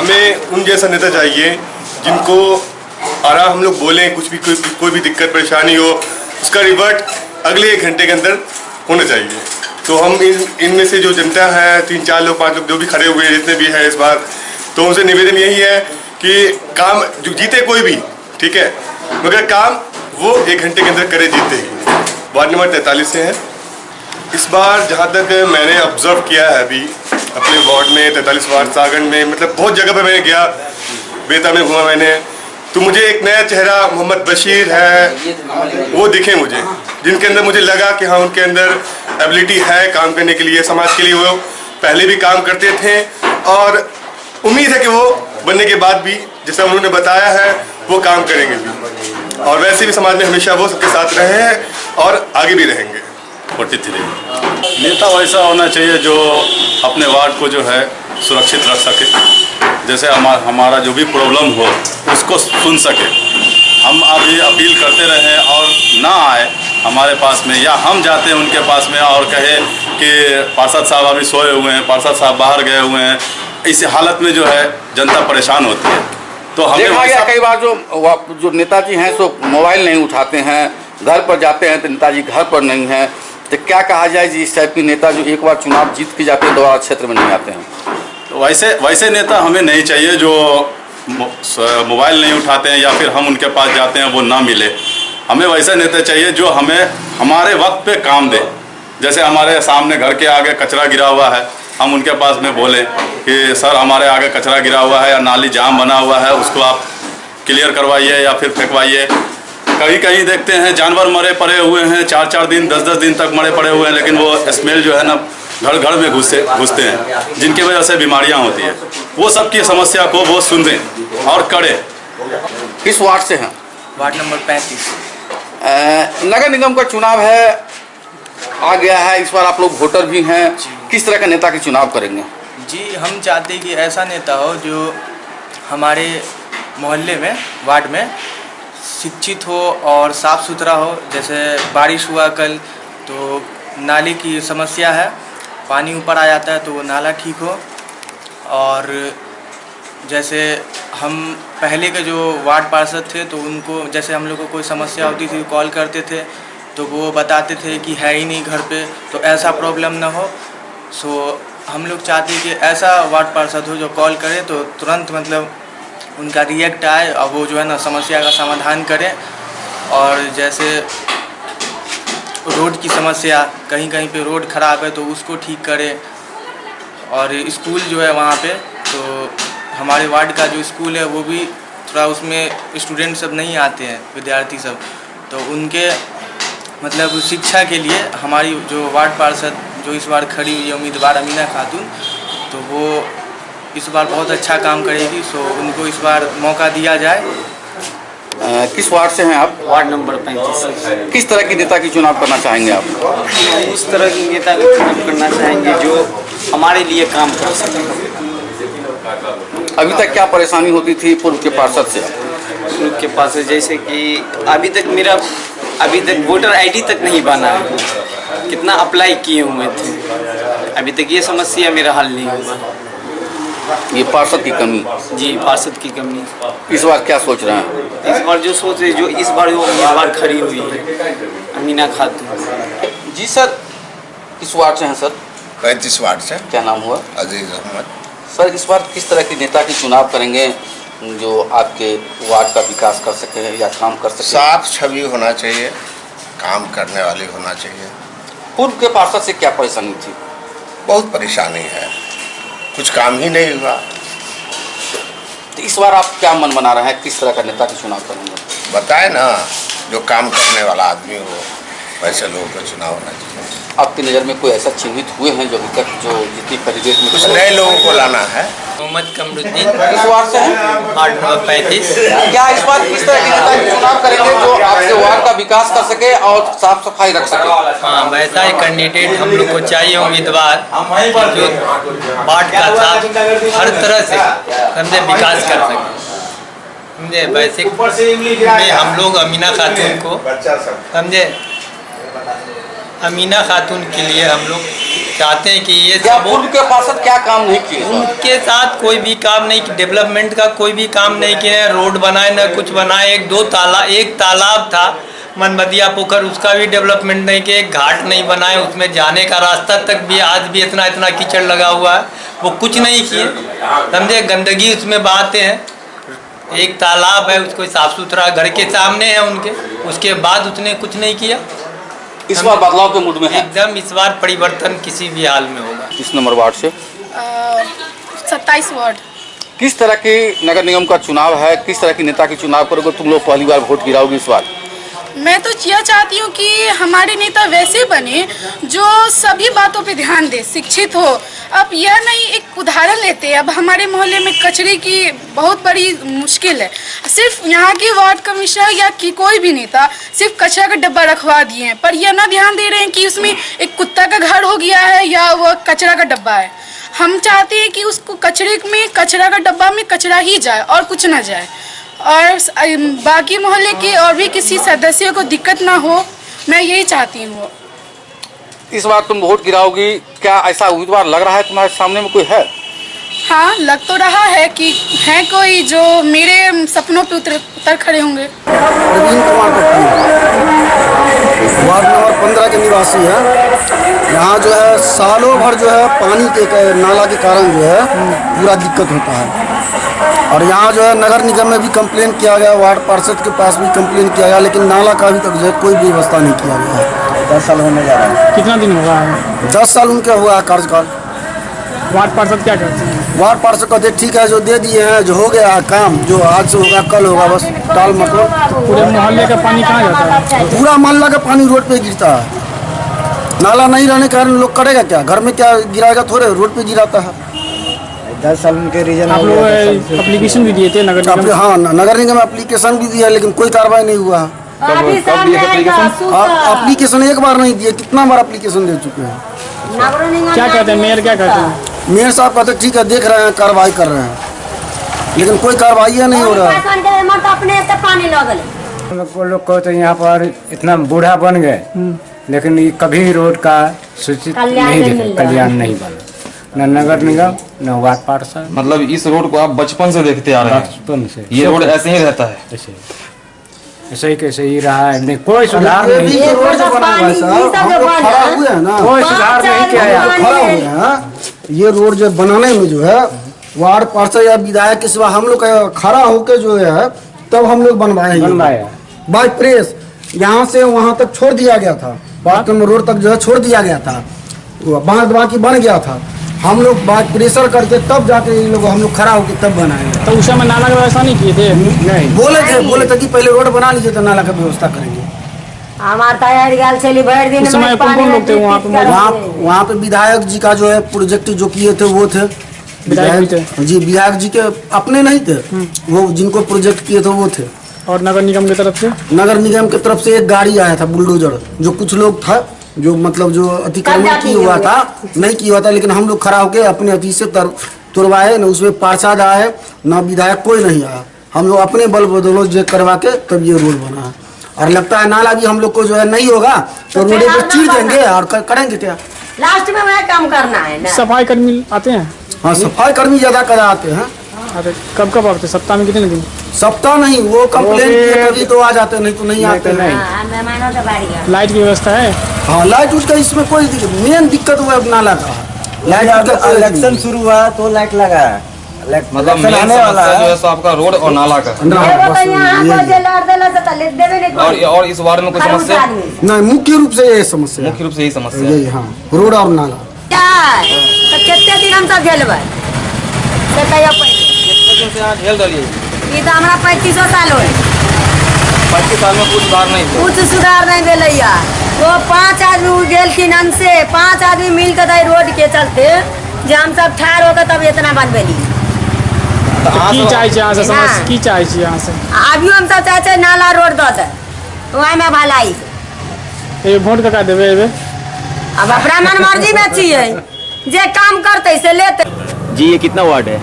हमें उन जैसा नेता चाहिए जिनको आराम हम लोग बोलें, कुछ भी कोई भी दिक्कत परेशानी हो उसका रिवर्ट अगले 1 घंटे के अंदर होना चाहिए। तो हम इनमें से जो जनता है 3 4 लोग 5 लोग जो भी खड़े हुए हैं जितने भी हैं इस बार, तो उनसे निवेदन यही है कि काम जो जीते कोई भी ठीक है, मगर काम वो 1 घंटे के अंदर करे जीते ही। वार्ड नंबर 43 से है इस बार, जहाँ तक मैंने ऑब्जर्व किया है अभी अपने वार्ड में 43 वार्ड सागण में, मतलब बहुत जगह पे मैं गया, बेता में घूमा मैंने, तो मुझे एक नया चेहरा मोहम्मद बशीर है वो दिखे मुझे, जिनके अंदर मुझे लगा कि हाँ उनके अंदर एबिलिटी है काम करने के लिए, समाज के लिए। वो पहले भी काम करते थे और उम्मीद है कि वो बनने के बाद भी जैसा उन्होंने बताया है वो काम करेंगे भी, और वैसे भी समाज में हमेशा वो सबके साथ रहे हैं और आगे भी रहेंगे। 43 नेता वैसा होना चाहिए जो अपने वार्ड को जो है सुरक्षित रख सके, जैसे हमारा जो भी प्रॉब्लम हो उसको सुन सके। हम अभी अपील करते रहें और ना आए हमारे पास में, या हम जाते हैं उनके पास में और कहे कि पार्षद साहब अभी सोए हुए हैं, पार्षद साहब बाहर गए हुए हैं, इस हालत में जो है जनता परेशान होती है। तो हमें देखा गया कई बार जो नेताजी हैं सो मोबाइल नहीं उठाते हैं, घर पर जाते हैं तो नेताजी घर पर नहीं हैं, तो क्या कहा जाए जी इस टाइप के नेता जो एक बार चुनाव जीत के जाते हैं दोबारा क्षेत्र में नहीं आते हैं? तो वैसे नेता हमें नहीं चाहिए जो मोबाइल नहीं उठाते हैं या फिर हम उनके पास जाते हैं वो ना मिले। हमें वैसे नेता चाहिए जो हमें हमारे वक्त पे काम दे। जैसे हमारे सामने घर के आगे कचरा गिरा हुआ है, हम उनके पास में बोलें कि सर हमारे आगे कचरा गिरा हुआ है या नाली जाम बना हुआ है, उसको आप क्लियर करवाइए या फिर फेंकवाइए। कहीं कहीं देखते हैं जानवर मरे पड़े हुए हैं, 4 दिन 10 दिन तक मरे पड़े हुए हैं, लेकिन वो स्मेल जो है ना घर घर में घुसते हैं, जिनकी वजह से बीमारियां होती है। वो सब की समस्या को वो सुनें और करें। किस वार्ड से हैं? Ward number 35। नगर निगम का चुनाव है, आ गया है, इस बार आप लोग वोटर भी हैं, किस तरह का नेता के चुनाव करेंगे? जी हम चाहते हैं कि ऐसा नेता हो जो हमारे मोहल्ले में वार्ड में शिक्षित हो और साफ़ सुथरा हो। जैसे बारिश हुआ कल तो नाले की समस्या है, पानी ऊपर आ जाता है तो वो नाला ठीक हो। और जैसे हम पहले के जो वार्ड पार्षद थे तो उनको जैसे हम लोग को कोई समस्या होती थी कॉल करते थे तो वो बताते थे कि है ही नहीं घर पे, तो ऐसा प्रॉब्लम ना हो। सो हम लोग चाहते हैं कि ऐसा वार्ड पार्षद हो जो कॉल करे तो तुरंत मतलब उनका रिएक्ट आए और वो जो है ना समस्या का समाधान करें। और जैसे रोड की समस्या, कहीं कहीं पे रोड ख़राब है तो उसको ठीक करे। और स्कूल जो है वहाँ पे, तो हमारे वार्ड का जो स्कूल है वो भी थोड़ा उसमें स्टूडेंट सब नहीं आते हैं, विद्यार्थी सब, तो उनके मतलब शिक्षा के लिए हमारी जो वार्ड पार्षद जो इस बार खड़ी हुई है उम्मीदवार अमीना खातून, तो वो इस बार बहुत अच्छा काम करेगी। सो उनको इस बार मौका दिया जाए। किस वार्ड से हैं आप? Ward number 35। किस तरह की नेता की चुनाव करना चाहेंगे आप? उस तरह की नेता का चुनाव करना चाहेंगे जो हमारे लिए काम कर सके। अभी तक क्या परेशानी होती थी पूर्व के पार्षद से? पूर्व के पार्षद जैसे कि अभी तक वोटर आईडी तक नहीं बना है, कितना अप्लाई किए हुए थे, अभी तक ये समस्या मेरा हल नहीं हुआ। ये पार्षद की कमी? जी पार्षद की कमी। इस बार क्या सोच रहे हैं? इस बार जो सोच रहे जो इस बार वो उम्मीदवार खड़ी हुई है अमीना खातून। जी सर, किस वार्ड से हैं सर? 35 वार्ड से। क्या नाम हुआ? अजीज अहमद। सर इस बार किस तरह की नेता की चुनाव करेंगे जो आपके वार्ड का विकास कर सके या काम कर सके? साफ छवि होना चाहिए, काम करने वाली होना चाहिए। पूर्व के पार्षद से क्या परेशानी थी? बहुत परेशानी है, कुछ काम ही नहीं हुआ। तो इस बार आप क्या मन बना रहे हैं, किस तरह का नेता की चुनाव करेंगे? बताए ना, जो काम करने वाला आदमी हो वैसे लोगों का चुनाव होना चाहिए। आपकी नज़र में कोई ऐसा चिन्हित हुए हैं जो अभी तक जो जितनी परिवेश में कुछ नए लोगों को लाना है। मोहम्मद कमरुद्दीन। इस वार्ड से हैं? Ward number 35। क्या इस बार किस तरह की नेता की चुनाव करेंगे जो आपके वार्ड का विकास कर सके और साफ सफाई रख सके? हाँ वैसा ही कैंडिडेट हम लोग को चाहिए, उम्मीदवार जो वार्ड का साफ हर तरह से समझे विकास कर सके। समझे वैसे में हम लोग अमीना खातून को समझे, अमीना खातून के लिए हम लोग चाहते हैं कि ये क्या सब पूर्व के पार्षद क्या काम नहीं किए सर? उनके साथ कोई भी काम नहीं, डेवलपमेंट का कोई भी काम नहीं किए, रोड बनाए न कुछ बनाए। एक तालाब था मनबदिया पोखर, उसका भी डेवलपमेंट नहीं किया। एक घाट नहीं बनाए, उसमें जाने का रास्ता तक भी आज भी इतना कीचड़ लगा हुआ है, वो कुछ नहीं किए। समझे, गंदगी उसमें बहाते हैं। एक तालाब है, उसको साफ सुथरा घर के सामने है उनके, उसके बाद उसने कुछ नहीं किया। इस बार बदलाव के मूड में है एकदम इस बार परिवर्तन किसी भी हाल में होगा। किस नंबर वार्ड से? 27 वार्ड। किस तरह की नगर निगम का चुनाव है, किस तरह की नेता की चुनाव करोगे? तुम लोग पहली बार वोट गिराओगे इस बार? मैं तो यह चाहती हूँ कि हमारे नेता वैसे बने जो सभी बातों पे ध्यान दे, शिक्षित हो। अब यह नहीं, एक उदाहरण लेते हैं, अब हमारे मोहल्ले में कचरे की बहुत बड़ी मुश्किल है। सिर्फ यहाँ के वार्ड कमिश्नर या कि कोई भी नेता सिर्फ कचरा का डब्बा रखवा दिए हैं, पर यह ना ध्यान दे रहे हैं कि उसमें एक कुत्ता का घर हो गया है या वह कचरा का डब्बा है। हम चाहते हैं कि उसको कचरा का डब्बा में कचरा ही जाए और कुछ ना जाए, और बाकी मोहल्ले के और भी किसी सदस्य को दिक्कत ना हो, मैं यही चाहती हूँ। इस बार तुम वोट गिराओगी, क्या ऐसा उम्मीदवार लग रहा है तुम्हारे सामने में कोई है? हाँ, लग तो रहा है कि है कोई जो मेरे सपनों पे उतर खड़े होंगे। प्रवीण कुमार वार्ड नंबर 15 के निवासी है। यहाँ जो है सालों भर जो है पानी के नाला के कारण जो है पूरा दिक्कत होता है, और यहाँ जो है नगर निगम में भी कंप्लेन किया गया, वार्ड पार्षद के पास भी कंप्लेन किया गया, लेकिन नाला का अभी तक जो है कोई व्यवस्था नहीं किया गया है। 10 साल होने जा रहा है। कितना दिन होगा? 10 साल उनके हुआ है कार्यकाल। वार्ड पार्षद क्या कहते हैं? वार्ड पार्षद कहते ठीक है, जो दे दिए हैं, जो हो गया है काम, जो आज से होगा कल होगा, बस टाल मटोल। पूरे मोहल्ले का पानी कहाँ जाता है? पूरा मोहल्ला का पानी रोड पे गिरता है। नाला नहीं रहने के कारण लोग करेगा क्या? घर में क्या गिराएगा? थोड़े रोड पे गिराता है। 10 साल उनके रीजन। आप लोग एप्लीकेशन भी दिए थे नगर निगम? हाँ, नगर निगम में एप्लीकेशन भी दिया, लेकिन कोई कार्रवाई नहीं हुआ। कब दिए एप्लीकेशन एक बार नहीं दिए, कितना बार एप्लीकेशन दे चुके हैं। क्या कहते हैं मेयर, क्या कहते हैं? मेयर साहब कहते ठीक है, देख रहे हैं, कार्रवाई कर रहे हैं, लेकिन कोई कार्रवाई नहीं हो रहा है। लोग को तो यहाँ पर इतना बूढ़ा बन गए, लेकिन ये कभी रोड का सूचित नहीं दिखे, कल्याण नहीं बना, न नगर निगम न वार्ड पार्षद। मतलब इस रोड को आप बचपन से देखते आ रहे हैं? बचपन से ये रोड ऐसे ही रहता है? ऐसे ही रहा है, नहीं कोई सुधार नहीं। रोड जो बना हुआ है साहब, हम लोग खड़ा हुए हैं ना, कोई सुधार नहीं किया है। खड़ा हुए हैं। ये रोड जो बनाने में जो है वार्ड पार्षद या विधायक के सिवा हम लोग खड़ा होकर जो है तब हम लोग बनवाया बाय प्रेस। यहाँ से वहाँ तक छोड़ दिया गया था, बाथरूम रोड तक जो है छोड़ दिया गया था, बाकी बन गया था। हम लोग बात प्रेशर करके तब जाके ये लोग हम लोग खड़ा होकर तब बनाए। तो उस समय नाला का व्यवस्था नहीं किए थे? नहीं, बोले थे कि पहले रोड बना लीजिए तो नाला का व्यवस्था करेंगे। उस समय कौन लोग थे वहाँ पे? वहाँ पे विधायक जी का जो है प्रोजेक्ट जो किए थे वो थे विधायक जी, विधायक जी के अपने नहीं थे, वो जिनको प्रोजेक्ट किए थे वो थे। और नगर निगम की तरफ से? नगर निगम की तरफ से एक गाड़ी आया था बुलडोजर, जो कुछ लोग था जो मतलब जो अतिक्रमण किया हुआ था, नहीं किया हुआ था, लेकिन हम लोग खड़ा होकर अपने अति से तुड़वाए। न उसमें पार्षद आए न विधायक, कोई नहीं आया। हम लोग अपने बल बदौलत जो करवा के तब ये रोड बना है। और लगता है नाला भी हम लोग को जो है नहीं होगा तो रोड पे चीर देंगे और करेंगे क्या? लास्ट में वह काम करना है ना। सफाई कर्मी आते हैं? हाँ, सफाई कर्मी ज्यादा कराते हैं। अरे कब कब आते? सप्ताह में कितने दिन? सप्ताह नहीं, वो कंप्लेन किए कभी तो आ जाते, नहीं तो नहीं आते। लाइट की व्यवस्था है? हाँ, लाइट उसका इसमें कोई मेन दिक्कत हुआ नाला का। लाइट इलेक्शन शुरू हुआ तो लाइट लगा है, मतलब मेन समस्या जो है सो आपका रोड और नाला का। और इस वार्ड में कोई समस्या नहीं? मुख्य रूप से यही समस्या, मुख्य रूप से यही समस्या यही। हाँ, रोड और नाला। कितने दिन हम सब झेलबे? कितने दिन से यहाँ झेल रही है? ये तो हमारा 35 साल हो। 25 साल में कुछ सुधार नहीं, कुछ सुधार नहीं भेलैया। वो 5 आदमी गेलखिन हमसे, 5 आदमी मिल के रोड के चलते जे हम सब ठार होकर तब इतना बनबेली। की चाहे यहाँ से समझ की चाहे यहाँ से अभी हम सब चाहे नाला रोड दो दे, वहाँ में भलाई। ये वोट का देवे? अब अपना मन मर्जी में चाहिए, जे काम करते से लेते। जी, ये कितना वार्ड है?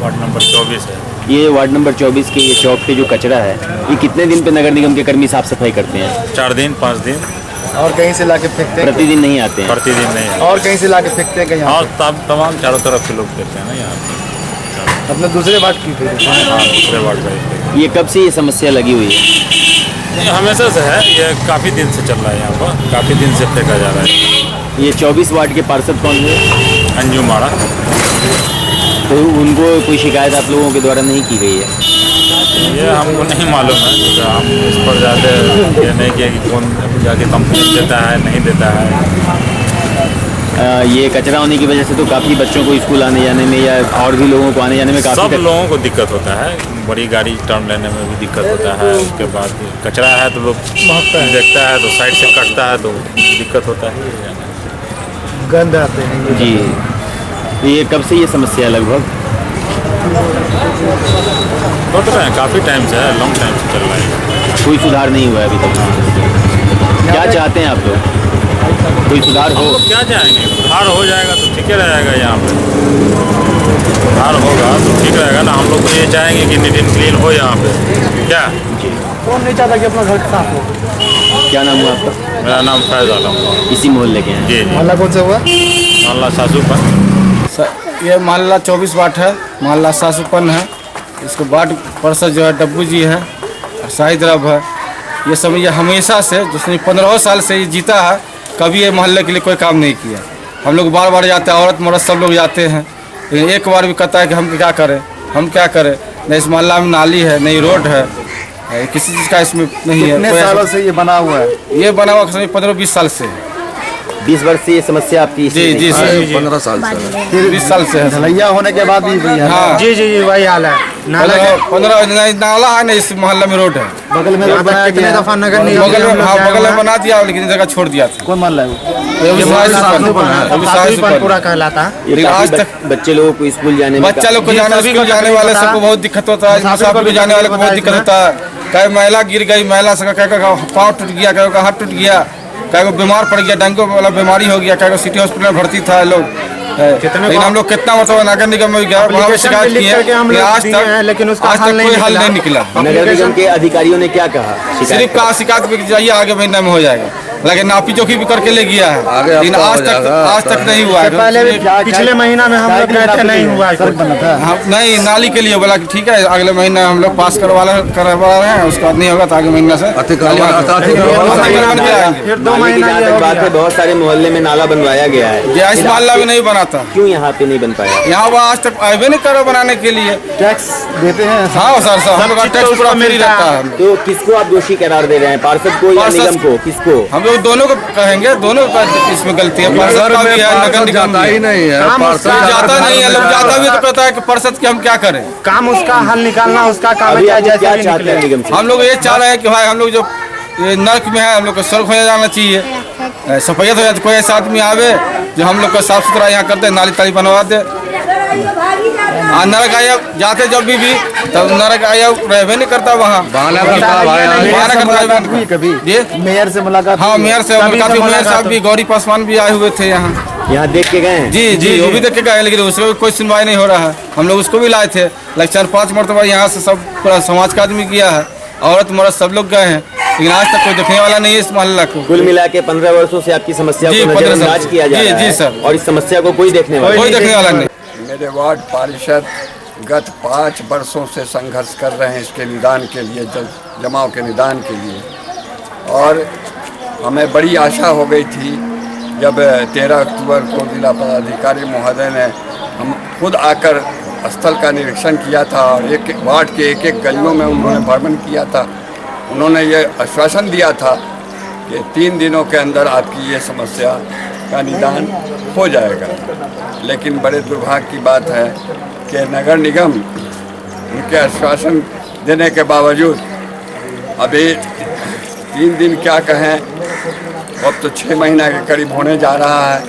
वार्ड नंबर 24 है। ये वार्ड नंबर 24 के ये चौक पे जो कचरा है, ये कितने दिन पे नगर निगम के कर्मी साफ सफाई करते हैं? 4 दिन 5 दिन। और कहीं से लाके फेंकते हैं? प्रतिदिन नहीं आते हैं? प्रतिदिन नहीं है। और कहीं से लाके फेंकते हैं कहीं? और तमाम चारों तरफ से लोग देते हैं ना यहाँ पे। अपने दूसरे वार्ड की फिर? हाँ, दूसरे वार्ड का। ये कब से ये समस्या लगी हुई है? ये हमेशा से है, ये काफ़ी दिन से चल रहा है यहाँ पर, काफ़ी दिन से फेंका जा रहा है। ये 24 वार्ड के पार्षद कौन है? अंजू माड़ा। तो उनको कोई शिकायत आप लोगों के द्वारा नहीं की गई है? ये हमको नहीं मालूम है, तो हम इस पर ज़्यादा ये नहीं किया कि कौन जाके कंप्लेंट देता है नहीं देता है। ये कचरा होने की वजह से तो काफ़ी बच्चों को स्कूल आने जाने में या और भी लोगों को आने जाने में सब काफ़ी लोगों को दिक्कत होता है, बड़ी गाड़ी टर्न लेने में भी दिक्कत होता है। उसके बाद कचरा है तो लोग देखता है तो साइड से कटता है तो दिक्कत होता है, गंद आते हैं जी। तो ये कब से ये समस्या है लगभग? होता है काफ़ी टाइम से है, लॉन्ग टाइम से चल रहा है। कोई सुधार नहीं हुआ है अभी तक? क्या चाहते हैं आप लोग? कोई सुधार हो? क्या चाहेंगे, सुधार हो जाएगा तो ठीक रहेगा। यहाँ पे सुधार होगा तो ठीक रहेगा ना। हम लोग तो ये चाहेंगे कि नीट एंड क्लीन हो यहाँ पे। क्या कौन नहीं चाहता कि अपना घर साफ हो? क्या नाम हुआ आपका? मेरा नाम फैज आलम। इसी मोहल्ले के हैं? जी जी। मोहल्ला कौन सा हुआ? मोहल्ला सासूपन। ये मोहल्ला 24 वार्ड है, मोहल्ला सासूपन है। इसको वार्ड पार्षद जो है डब्बू जी है, शाहिद रब है। ये सब ये हमेशा से जिसने 15 साल से ये जीता है, कभी ये मोहल्ले के लिए कोई काम नहीं किया। हम लोग बार बार जाते हैं, औरत मर्द सब लोग जाते हैं, लेकिन एक बार भी कहता है कि हम क्या करें, हम क्या करें। नहीं इस मोहल्ला में नाली है, नहीं रोड है, किसी चीज़ का इसमें नहीं है। कितने सालों से ये बना हुआ है? ये बना हुआ 15-20 साल से। 20 वर्ष से ये समस्या आपकी? जी जी सर, 15 साल से, 20 साल से है। ढलैया होने के बाद भी वही है? हाँ जी जी जी वही हाल है। 15 नाला है ना, इस मोहल्ले में रोड है, बगल में बनाया कितने गया? दफा नगर निगम बगल में, हाँ बगल में बना दिया, लेकिन जगह छोड़ दिया था। कौन मान रहा है? पूरा कहलाता है। ये आज तक बच्चे लोगों को स्कूल जाने में बच्चा लोग को जाने वाले सबको बहुत दिक्कत होता है, मुसाफिर को जाने वाले को बहुत दिक्कत होता है। कई महिला गिर गई, महिला से कहीं का पाँव टूट गया, कहीं का हाथ टूट गया, कहीं को बीमार पड़ गया, डेंगू वाला बीमारी हो गया, कहीं को सिटी हॉस्पिटल में भर्ती था लोग। लेकिन हम लोग कितना मतलब नगर निगम में गया, वहाँ पे शिकायत की है, आज तक कोई हल नहीं निकला। नगर निगम के अधिकारियों ने क्या कहा? सिर्फ कहा शिकायत भी जाइए, आगे महीने में हो जाएगा, लेकिन नापी जोखी भी करके ले गया है, लेकिन आज तक नहीं हुआ है। पिछले महीना में हम लोग गए थे, नहीं हुआ है। नहीं नाली के लिए बोला कि ठीक है अगले महीने हम लोग पास करवा रहे हैं, उसके बाद नहीं होगा तो आगे महीने से फिर 2 महीना की बात है। बहुत सारे मोहल्ले में नाला बनवाया गया है, इस मोहल्ला में नहीं बना था। क्यों यहाँ पे नहीं बन पाया? यहाँ वो आज तक आए भी नहीं करो बनाने के लिए। टैक्स देते हैं? हाँ सर, हम लोग टैक्स पूरा फ्री रहता है। तो किसको आप दोषी करार दे रहे हैं, पार्षद को या निगम को? किसको? हम लोग दोनों को कहेंगे, दोनों का इसमें गलती है। पार्षद का भी है, नगर निगम ही नहीं है, जाता नहीं है, लोग जाता भी तो कहता है कि पार्षद के हम क्या करें, काम उसका हल निकालना उसका काम है। क्या चाहते हैं निगम से? हम लोग ये चाह रहे हैं कि भाई हम लोग जो ये नर्क में है, हम लोग को सड़क हो जाना चाहिए, सफाई हो जाती। कोई ऐसा आदमी आवे जो हम लोग को साफ सुथरा यहाँ करते, नाली ताली बनवा दे। नरक आया जाते जब भी तब नरक आया रहबे नहीं करता वहाँ। कभी मेयर से मुलाकात? हाँ मेयर से मुलाकात, मेयर साहब भी, गौरी पासवान भी आए हुए थे यहाँ देख के गए हैं? जी जी वो भी देख के गए, लेकिन उसको भी कोई सुनवाई नहीं हो रहा है। हम लोग उसको भी लाए थे, लगभग 4-5 मरतबा यहाँ से सब पूरा समाज का आदमी किया है, औरत मर्द सब लोग गए हैं, लेकिन आज तक कोई देखने वाला नहीं है इस मोहल्ला को। कुल मिला के 15 वर्षों से आपकी समस्या को नजरअंदाज किया जा रहा है। जी सर, और इस समस्या को कोई देखने वाला नहीं। मेरे वार्ड पार्षद गत 5 वर्षों से संघर्ष कर रहे हैं इसके निदान के लिए, जमाव के निदान के लिए। और हमें बड़ी आशा हो गई थी जब 13 अक्टूबर को जिला पदाधिकारी महोदय ने हम खुद आकर स्थल का निरीक्षण किया था और एक वार्ड के एक गलियों में उन्होंने भ्रमण किया था। उन्होंने ये आश्वासन दिया था कि 3 दिनों के अंदर आपकी ये समस्या का निदान हो जाएगा। लेकिन बड़े दुर्भाग्य की बात है कि नगर निगम उनके आश्वासन देने के बावजूद अभी 3 दिन क्या कहें, अब तो 6 महीना के करीब होने जा रहा है,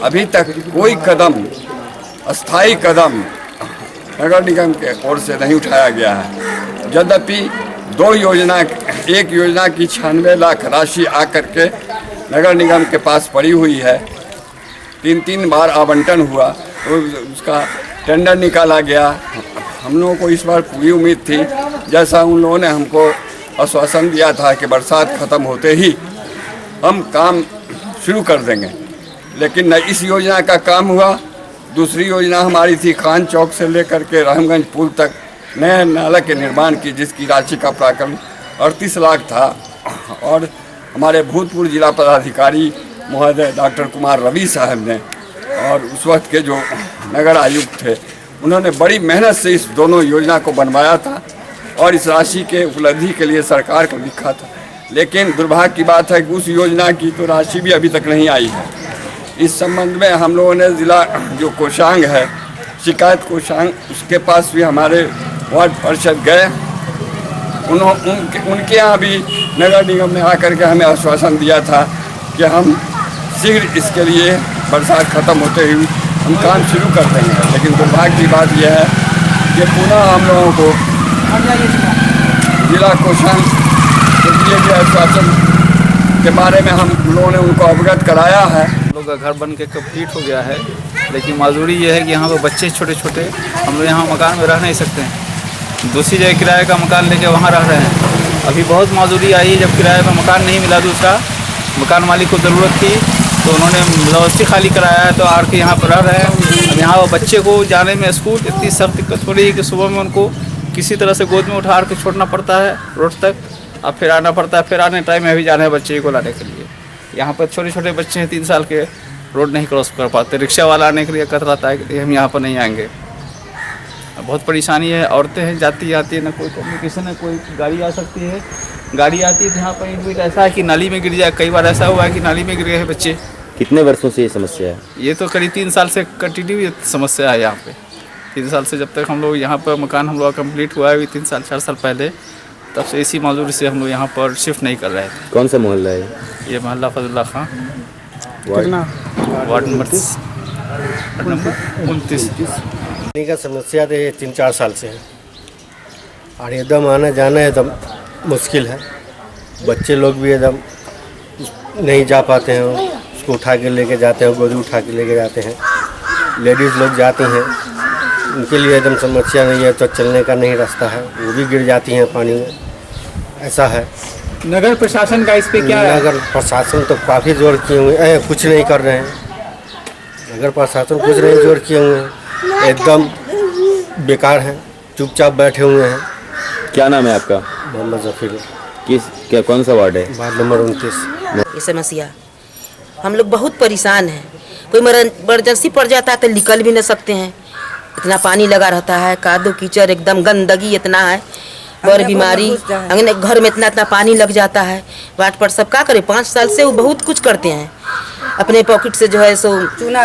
अभी तक कोई कदम, अस्थायी कदम नगर निगम के ओर से नहीं उठाया गया है। यद्यपि 2 योजना, एक योजना की 96 लाख राशि आकर के नगर निगम के पास पड़ी हुई है, 3 बार आवंटन हुआ, तो उसका टेंडर निकाला गया। हम लोगों को इस बार पूरी उम्मीद थी, जैसा उन लोगों ने हमको आश्वासन दिया था कि बरसात ख़त्म होते ही हम काम शुरू कर देंगे। लेकिन न इस योजना का काम हुआ। दूसरी योजना हमारी थी खान चौक से लेकर के रहमगंज पुल तक नए नाला के निर्माण की, जिसकी राशि का प्राकलन 38 लाख था। और हमारे भूतपूर्व जिला पदाधिकारी महोदय डॉक्टर कुमार रवि साहब ने और उस वक्त के जो नगर आयुक्त थे, उन्होंने बड़ी मेहनत से इस दोनों योजना को बनवाया था और इस राशि के उपलब्धि के लिए सरकार को लिखा था। लेकिन दुर्भाग्य की बात है कि उस योजना की तो राशि भी अभी तक नहीं आई है। इस संबंध में हम लोगों ने जिला जो कोषांग है, शिकायत कोषांग, उसके पास भी हमारे वार्ड पार्षद गए। उनके यहाँ भी नगर निगम ने आकर के हमें आश्वासन दिया था कि हम शीघ्र इसके लिए बरसात खत्म होते ही हम काम शुरू कर देंगे। लेकिन दुर्भाग्य की बात यह है कि पुनः हम लोगों को जिला कोषांग के दिए गए आश्वासन के बारे में हम लोगों ने उनको अवगत कराया है। लोग का घर बन के कंप्लीट हो गया है, लेकिन मजबूरी ये है कि यहाँ पर बच्चे छोटे छोटे, हम लोग यहाँ मकान में रह नहीं सकते हैं। दूसरी जगह किराए का मकान लेके वहाँ रह रहे हैं। अभी बहुत मजबूरी आई है, जब किराए का मकान नहीं मिला, दूसरा मकान मालिक को ज़रूरत थी तो उन्होंने ज़बरदस्ती खाली कराया है, तो आकर के यहाँ पर रह रहे हैं। अब यहाँ बच्चे को जाने में स्कूल इतनी सख्त दिक्कत हो रही है कि सुबह में उनको किसी तरह से गोद में उठा के छोड़ना पड़ता है रोड तक, अब फिर आना पड़ता है, फिर आने टाइम में भी जाना है बच्चे को लाने के लिए। यहाँ पर छोटे छोटे बच्चे हैं 3 साल के, रोड नहीं क्रॉस कर पाते। रिक्शा वाला आने के लिए कतराता है कि हम यहाँ पर नहीं आएंगे। बहुत परेशानी है। औरतें हैं, जाती आती है, ना कोई कम्युनिकेशन है, कोई गाड़ी आ सकती है, गाड़ी आती है तो यहाँ पर ऐसा है कि नाली में गिर जाए। कई बार ऐसा हुआ है कि नाली में गिर गए हैं बच्चे। कितने वर्षों से ये समस्या है? ये तो करीब 3 साल से कंटिन्यू समस्या है यहाँ पे। 3 साल से जब तक हम लोग यहाँ पर मकान हम लोग कंप्लीट हुआ है 3 साल 4 साल पहले, तब से इसी मजदूरी से हम लोग यहाँ पर शिफ्ट नहीं कर रहे थे। कौन सा मोहल्ला है ये? मोहल्ला फजलुल्लाह खां, वार्ड नंबर 29। पानी का समस्या तो ये 3-4 साल से है और एकदम आना जाना एकदम मुश्किल है। बच्चे लोग भी एकदम नहीं जा पाते हैं, उसको उठा के लेके जाते हैं, गोदी उठा के लेके जाते हैं। लेडीज़ लोग जाती हैं, उनके लिए एकदम समस्या नहीं है, तो चलने का नहीं रास्ता है, वो भी गिर जाती हैं पानी में, ऐसा है। नगर प्रशासन का इस पे क्या है? नगर प्रशासन तो काफ़ी जोर किए हुए हैं, कुछ नहीं कर रहे हैं। नगर प्रशासन कुछ नहीं जोर किए हुए हैं, एकदम बेकार हैं, चुपचाप बैठे हुए हैं। क्या नाम है आपका? मोहम्मद जफीर। क्या कौन सा वार्ड है? Ward number 29। ये समस्या हम लोग बहुत परेशान हैं। कोई इमरजेंसी पड़ जाता है तो निकल भी नहीं सकते हैं, इतना पानी लगा रहता है, कादो कीचड़, एकदम गंदगी इतना है, और बीमारी अंगने घर में इतना पानी लग जाता है। वार्ड पर सब क्या करे, 5 साल से वो बहुत कुछ करते हैं, अपने पॉकेट से जो है सो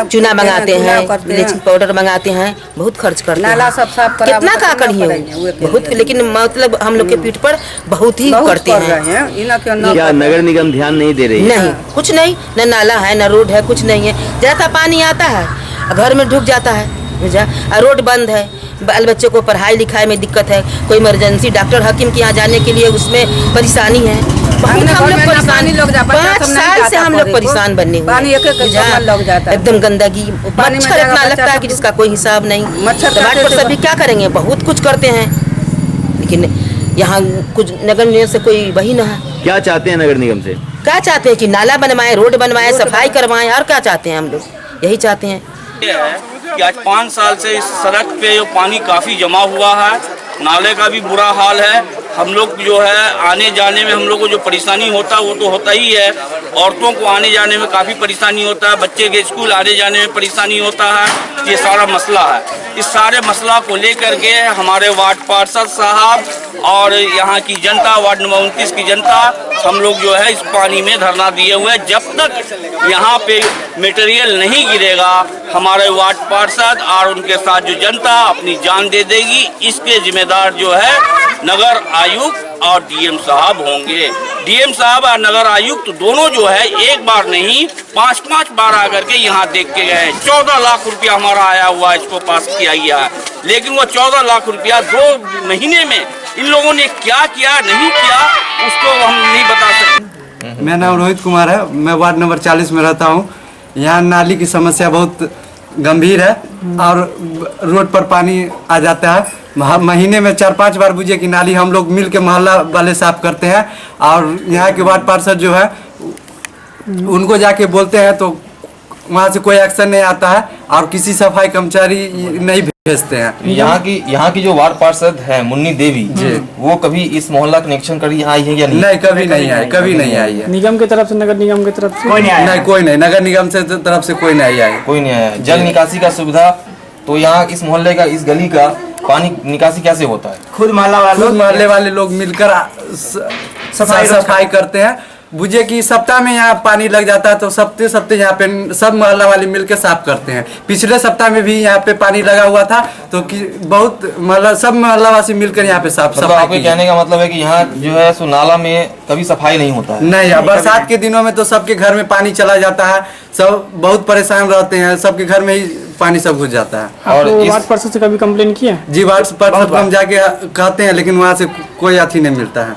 चूना मंगाते हैं, ब्लीचिंग पाउडर मंगाते हैं, बहुत खर्च करते हैं। कितना का करिए बहुत, लेकिन मतलब हम लोग के पीठ पर बहुत ही करते हैं। क्या नगर निगम ध्यान नहीं दे रही? नहीं, कुछ नहीं, न नाला है, न रोड है, कुछ नहीं है। जैसा पानी आता है घर में ढुक जाता है, रोड बंद है, बाल बच्चों को पढ़ाई लिखाई में दिक्कत है, कोई इमरजेंसी डॉक्टर हकीम के यहाँ जाने के लिए उसमें परेशानी है। बहुत हम लोग परेशान, 5 साल से हम लोग परेशान बनने हुए, एकदम गंदगी, मच्छर इतना लगता है कि जिसका कोई हिसाब नहीं। वार्ड पर सभी क्या करेंगे, बहुत कुछ करते हैं, लेकिन यहाँ कुछ नगर निगम से कोई वही ना है। क्या चाहते हैं नगर निगम से? क्या चाहते हैं कि नाला बनवाएं, रोड बनवाएं, सफाई करवाएं, और क्या चाहते हैं हम लोग, यही चाहते हैं। कि आज 5 साल से इस सड़क पे जो पानी काफ़ी जमा हुआ है, नाले का भी बुरा हाल है। हम लोग जो है आने जाने में हम लोग को जो परेशानी होता है वो तो होता ही है, औरतों को आने जाने में काफ़ी परेशानी होता है, बच्चे के स्कूल आने जाने में परेशानी होता है। ये सारा मसला है। इस सारे मसला को लेकर के हमारे वार्ड पार्षद साहब और यहाँ की जनता, वार्ड नंबर 29 की जनता, हम लोग जो है इस पानी में धरना दिए हुए हैं। जब तक यहाँ पे मटेरियल नहीं गिरेगा, हमारे वार्ड पार्षद और उनके साथ जो जनता अपनी जान दे देगी। इसके जिम्मेदार जो है नगर आयुक्त और डीएम साहब होंगे। डीएम साहब और नगर आयुक्त दोनों जो है एक बार नहीं 5-5 बार आकर के यहाँ देख के गए। 14 लाख रुपया हमारा आया हुआ है, इसको पास किया गया है, लेकिन वो 14 लाख रुपया 2 महीने में इन लोगों ने क्या किया नहीं किया उसको हम नहीं बता सकते। मेरा नाम रोहित कुमार है, मैं वार्ड नंबर 40 में रहता हूँ। यहाँ नाली की समस्या बहुत गंभीर है और रोड पर पानी आ जाता है। महीने में 4-5 बार बुझे की नाली हम लोग मिल के मोहल्ला वाले साफ करते हैं और यहाँ के वार्ड पार्षद जो है उनको जाके बोलते हैं तो वहाँ से कोई एक्शन नहीं आता है और किसी सफाई कर्मचारी नहीं भेजते हैं। यहाँ की जो वार्ड पार्षद है मुन्नी देवी वो कभी इस मोहल्ला का निरीक्षण कर आई है या नहीं? नहीं, कभी नहीं आई, कभी नहीं आई है। निगम की तरफ से, नगर निगम की तरफ से कोई नहीं, नगर निगम से तरफ से कोई नहीं आया, कोई नहीं आया। जल निकासी का सुविधा तो यहाँ इस मोहल्ले का, इस गली का पानी निकासी कैसे होता है? खुद मोहल्ले वाले लोग मिलकर सफाई करते हैं। बुझे कि सप्ताह में यहाँ पानी लग जाता है तो सप्ताह यहाँ पे सब मोहल्ला वाले मिलकर साफ करते हैं। पिछले सप्ताह में भी यहाँ पे पानी लगा हुआ था तो बहुत सब मोहल्ला वासी मिलकर यहाँ पे सफाई। आपके कहने का मतलब है कि यहाँ जो है सो नाला में कभी सफाई नहीं होता है? नहीं, बरसात के दिनों में तो सबके घर में पानी चला जाता है, सब बहुत परेशान रहते हैं, सबके घर में ही पानी सब घुस जाता है। और वार्ड पार्षद से कभी कंप्लेन किया? जी, वार्ड पार्षद को हम जाके कहते हैं लेकिन वहाँ से कोई अथी नहीं मिलता है।